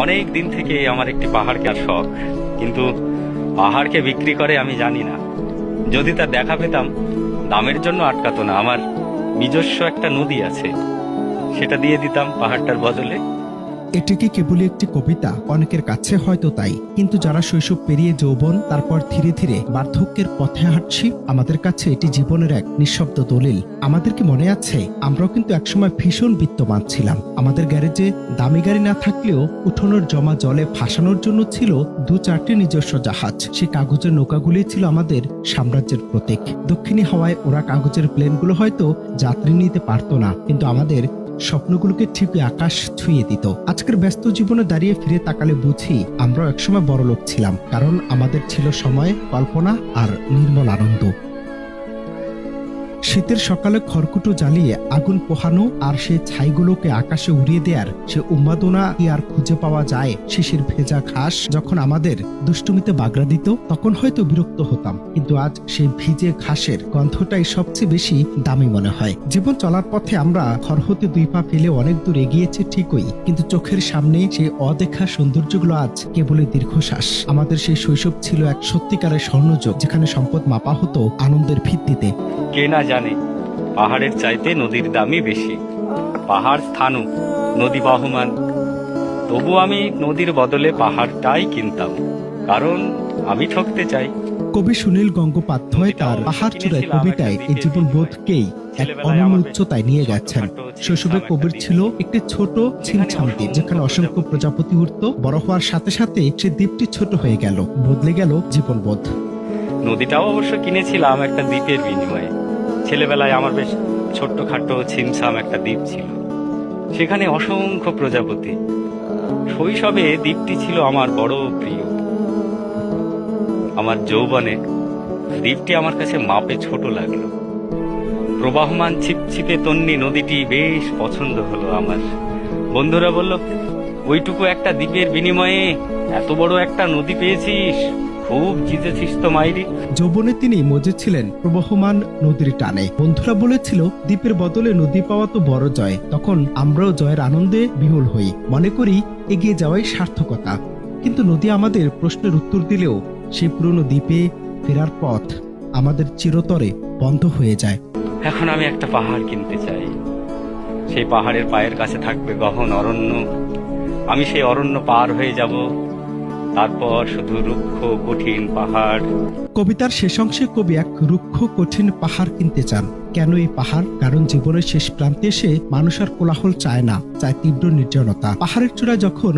অনেক দিন থেকে আমার একটি পাহাড় কেনার শখ, কিন্তু পাহাড়কে বিক্রি করে আমি জানি না। যদি তার দেখা পেতাম, দামের জন্য আটকাতো না। আমার নিজস্ব একটা নদী আছে, সেটা দিয়ে দিতাম পাহাড়টার বদলে। এটি কি কেবলই একটি কবিতা? অনেকের কাছে হয়তো তাই, কিন্তু যারা শৈশব পেরিয়ে যৌবন, তারপর ধীরে ধীরে বার্ধক্যের পথে হাঁটছি, আমাদের কাছে এটি জীবনের এক নিঃশব্দ দলিল। আমাদের কি মনে আছে, আমরাও কিন্তু একসময় ভীষণ বিত্তমান ছিলাম। আমাদের গ্যারেজে দামি গাড়ি না থাকলেও উঠোনের জমা জলে ভাসানোর জন্য ছিল 2-4টি নিজস্ব জাহাজ। সেই কাগজের নৌকাগুলি ছিল আমাদের সাম্রাজ্যের প্রতীক। দক্ষিণী হাওয়ায় ওরা কাগজের প্লেনগুলো হয়তো যাত্রী নিতে পারতো না, কিন্তু আমাদের স্বপ্নগুলোকে ঠিকই আকাশ ছুঁয়ে দিত। আজকের ব্যস্ত জীবনে দাঁড়িয়ে ফিরে তাকালে বুঝি আমরাও একসময় বড়লোক ছিলাম, কারণ আমাদের ছিল সময়, কল্পনা আর নির্মল আনন্দ। শীতের সকালে খড়কুটো জ্বালিয়ে আগুন পোহানো আর সেই ছাইগুলোকে আকাশে উড়িয়ে দেওয়ার সে উন্মাদনা কি আর খুঁজে পাওয়া যায়? শিশির ভেজা ঘাস যখন আমাদের দুষ্টুমিতে বাগড়া দিত, তখন হয়তো বিরক্ত হতাম, কিন্তু আজ সেই ভিজে ঘাসের গন্ধটাই সবচেয়ে বেশি দামি মনে হয়। জীবন চলার পথে আমরা ঘর হতে 2 পা ফেলে অনেক দূর এগিয়েছি ঠিকই, কিন্তু চোখের সামনে সেই অদেখা সৌন্দর্যগুলো আজ কেবলই দীর্ঘশ্বাস। আমাদের সেই শৈশব ছিল এক সত্যিকারের স্বর্ণযুগ, যেখানে সম্পদ মাপা হতো আনন্দের ভিত্তিতে। কে না জানে পাহাড়ের চাইতে নদীর দামই বেশি। পাহাড় স্থানু, নদী বাহমান। তবু আমি নদীর বদলে পাহাড়টাই কিনতাম, কারণ আমি ঠকতে চাই। কবি সুনীল গঙ্গোপাধ্যায় তার পাহাড় চূড়ায় কবিতায় এই জীবন বোধকেই এক অনন্য উচ্চতায় নিয়ে গেছেন। শৈশবে কবির ছিল একটি ছোট ছিমছাম দ্বীপ, যেখানে অসংখ্য প্রজাপতি উঠত। বড় হওয়ার সাথে সাথে সে দ্বীপটি ছোট হয়ে গেল, বদলে গেল জীবনবোধ। নদীটাও অবশ্য কিনেছিলাম একটা দ্বীপের বিনিময়ে। ছেলেবেলায় আমার বেশ ছোট্টখাটো ছিমছাম একটা দ্বীপ ছিল, সেখানে অসংখ্য প্রজাপতি। শৈশবে দ্বীপটি ছিল আমার বড় প্রিয়। আমার যৌবনে দ্বীপটি আমার কাছে মাপে ছোট লাগলো। প্রবাহমান ছিপছিপে তন্নি নদীটি বেশ পছন্দ হলো আমার। বন্ধুরা বলল, ওইটুকু একটা দ্বীপের বিনিময়ে এত বড় একটা নদী পেয়েছিস, খুব জিতেছিস তো মাইরি। যৌবনে তিনি মজেছিলেন প্রবহমান নদীর টানে। বন্ধুরা বলেছিল, দ্বীপের বদলে নদী পাওয়া তো বড় জয়। তখন আমরাও জয়ের আনন্দে বিহ্বল হই, মনে করি এগিয়ে যাওয়াই সার্থকতা। কিন্তু নদী আমাদের প্রশ্নের উত্তর দিলেও সেই পুরনো দ্বীপে ফেরার পথ আমাদের চিরতরে বন্ধ হয়ে যায়। এখন আমি একটা পাহাড় কিনতে চাই। সেই পাহাড়ের পায়ের কাছে থাকবে গহন অরণ্য। আমি সেই অরণ্য পার হয়ে যাব, তারপর শুধু রুক্ষ কঠিন পাহাড়। কবিতার শেষ অংশে কবি এক রুক্ষ কঠিন পাহাড় কিনতে চান। কেন এই পাহাড়? কারণ জীবনের শেষ প্রান্তে এসে মানুষ আর কোলাহল চায় না, চায় তীব্র নির্জনতা। পাহাড়ের চূড়ায় যখন